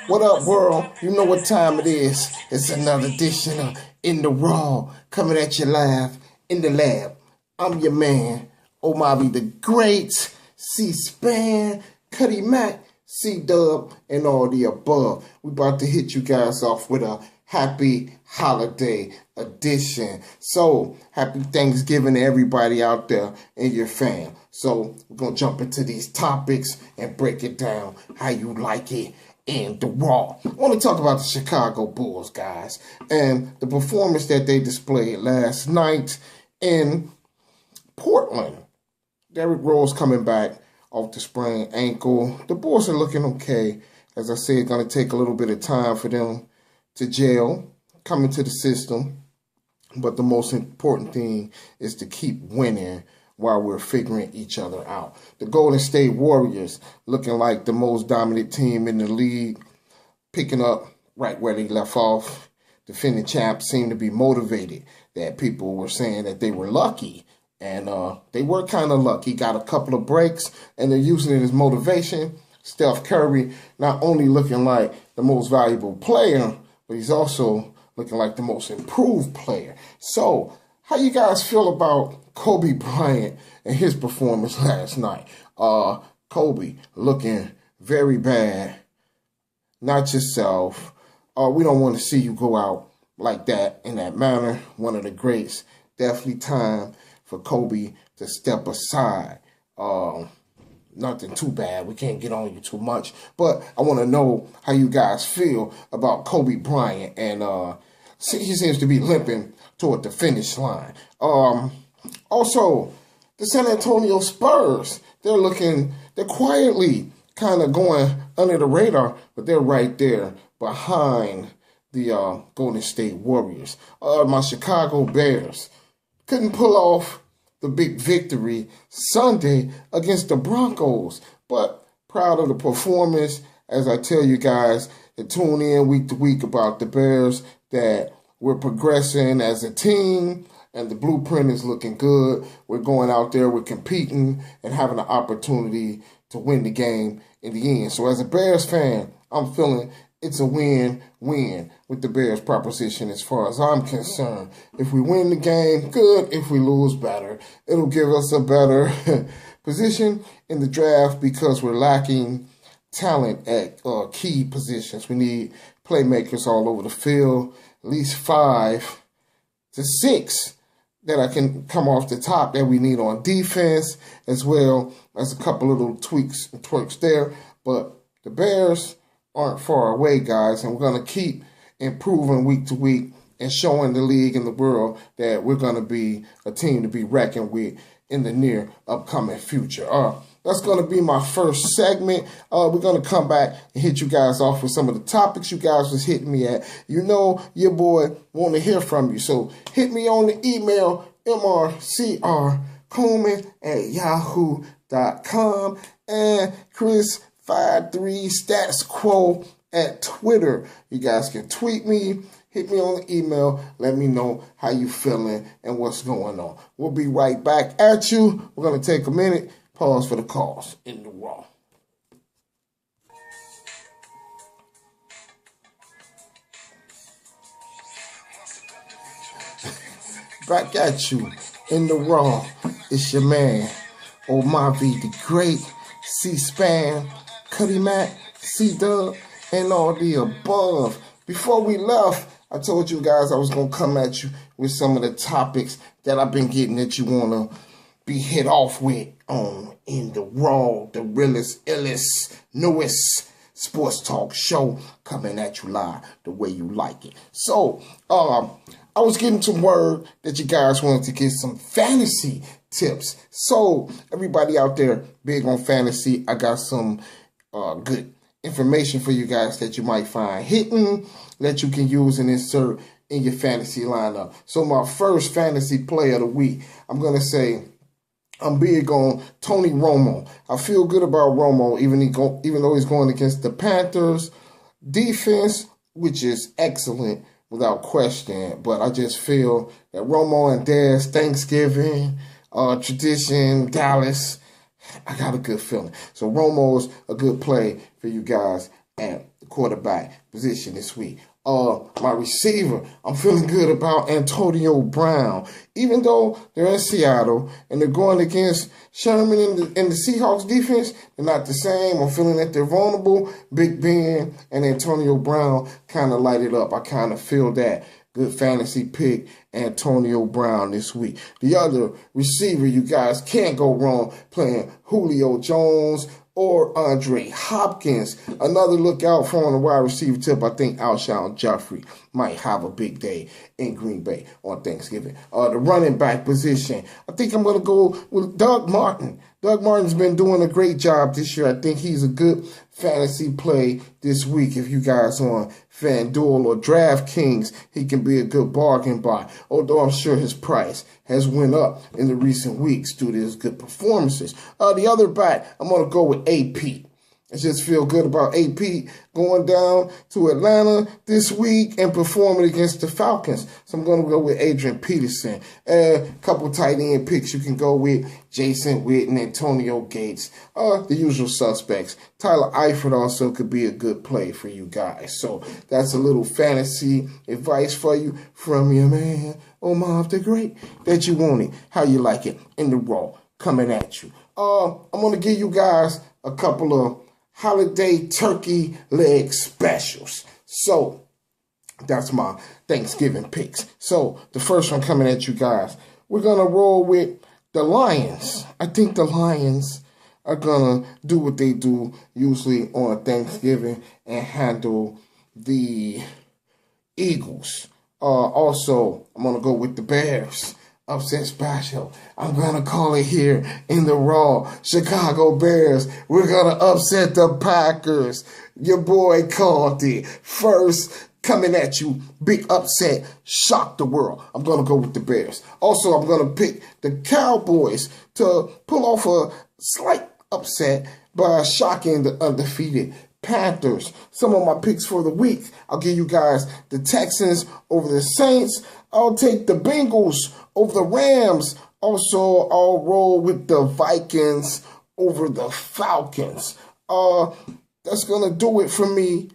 What up, world? You know what time it is. It's another edition of In the Raw, coming at you live in the lab. I'm your man, Omavi the Great, C-SPAN, Cuddy Mac, C-Dub, and all the above. We about to hit you guys off with a happy holiday edition. So, happy Thanksgiving to everybody out there and your fam. So, we're going to jump into these topics and break it down how you like it in the Raw. I want to talk about the Chicago Bulls, guys, and the performance that they displayed last night in Portland. Derrick Rose coming back off the sprained ankle. The Bulls are looking okay. As I said, going to take a little bit of time for them to gel, come into the system. But the most important thing is to keep winning while we're figuring each other out. The Golden State Warriors looking like the most dominant team in the league, picking up right where they left off. Defending champs seem to be motivated. That people were saying that they were lucky, and they were kind of lucky. Got a couple of breaks, and they're using it as motivation. Steph Curry not only looking like the most valuable player, but he's also looking like the most improved player. So, how you guys feel about Kobe Bryant and his performance last night? Kobe looking very bad. Not yourself. We don't want to see you go out like that in that manner. One of the greats. Definitely time for Kobe to step aside. Nothing too bad. We can't get on you too much. But I want to know how you guys feel about Kobe Bryant. And he seems to be limping toward the finish line. Also, the San Antonio Spurs, they're quietly kind of going under the radar, but they're right there behind the Golden State Warriors. My Chicago Bears couldn't pull off the big victory Sunday against the Broncos, but proud of the performance. As I tell you guys to tune in week to week about the Bears, that we're progressing as a team, and the blueprint is looking good. We're going out there, we're competing, and having an opportunity to win the game in the end. So as a Bears fan, I'm feeling it's a win-win with the Bears proposition as far as I'm concerned. If we win the game, good. If we lose, better. It'll give us a better position in the draft because we're lacking talent at key positions. We need playmakers all over the field, at least 5 to 6 that I can come off the top that we need on defense, as well as a couple little tweaks and twerks there. But the Bears aren't far away, guys, and we're going to keep improving week to week and showing the league and the world that we're going to be a team to be reckoned with in the near upcoming future. That's going to be my first segment. We're going to come back and hit you guys off with some of the topics you guys was hitting me at. You know your boy want to hear from you. So hit me on the email, mrcrcoleman@yahoo.com, and Chris53statsquo at Twitter. You guys can tweet me. Hit me on the email. Let me know how you feeling and what's going on. We'll be right back at you. We're going to take a minute. Pause for the calls in the Raw. Back at you in the Raw. It's your man, Omavi the Great, C-SPAN, Cuddy Mac, C-Dub, and all the above. Before we left, I told you guys I was going to come at you with some of the topics that I've been getting that you want to be hit off with on In the Raw, the realest, illest, newest sports talk show coming at you live the way you like it. So, I was getting some word that you guys wanted to get some fantasy tips. So, everybody out there big on fantasy, I got some good information for you guys that you might find hidden that you can use and insert in your fantasy lineup. So, my first fantasy player of the week, I'm going to say I'm big on Tony Romo. I feel good about Romo, even though he's going against the Panthers defense, which is excellent without question. But I just feel that Romo and Dez Thanksgiving, tradition, Dallas. I got a good feeling. So Romo's a good play for you guys at the quarterback position this week. My receiver, I'm feeling good about Antonio Brown. Even though they're in Seattle and they're going against Sherman and the Seahawks defense, they're not the same. I'm feeling that they're vulnerable. Big Ben and Antonio Brown kind of light it up. I kind of feel that. Good fantasy pick, Antonio Brown this week. The other receiver, you guys can't go wrong playing Julio Jones or Andre Hopkins. Another look out for on the wide receiver tip. I think Alshon Jeffrey might have a big day in Green Bay on Thanksgiving. The running back position, I think I'm going to go with Doug Martin. Doug Martin's been doing a great job this year. I think he's a good fantasy play this week. If you guys on FanDuel or DraftKings, he can be a good bargain buy. Although I'm sure his price has went up in the recent weeks due to his good performances. The other back, I'm going to go with AP. I just feel good about AP going down to Atlanta this week and performing against the Falcons. So I'm going to go with Adrian Peterson. A couple tight end picks you can go with. Jason Witten, Antonio Gates, the usual suspects. Tyler Eifert also could be a good play for you guys. So that's a little fantasy advice for you from your man, Omar the Great, that you want it, how you like it, in the raw, coming at you. I'm going to give you guys a couple of holiday turkey leg specials. So that's my Thanksgiving picks. So the first one coming at you guys, we're going to roll with the Lions. I think the Lions are going to do what they do usually on Thanksgiving and handle the Eagles. Also, I'm going to go with the Bears. Upset special. I'm going to call it here in the raw. Chicago Bears. We're going to upset the Packers. Your boy called it. First, coming at you. Big upset. Shock the world. I'm going to go with the Bears. Also, I'm going to pick the Cowboys to pull off a slight upset by shocking the undefeated Panthers. Some of my picks for the week. I'll give you guys the Texans over the Saints. I'll take the Bengals over the Rams. Also, I'll roll with the Vikings over the Falcons. That's going to do it for me.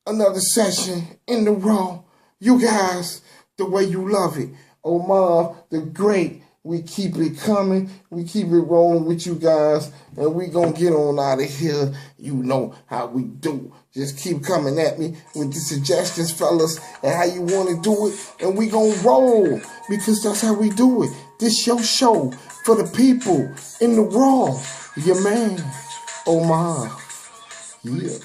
Another session in the raw. You guys, the way you love it. Omar the Great. We keep it coming. We keep it rolling with you guys. And we going to get on out of here. You know how we do. Just keep coming at me with the suggestions, fellas, and how you want to do it. And we going to roll because that's how we do it. This your show for the people in the raw. Your man, Omar. Yeah.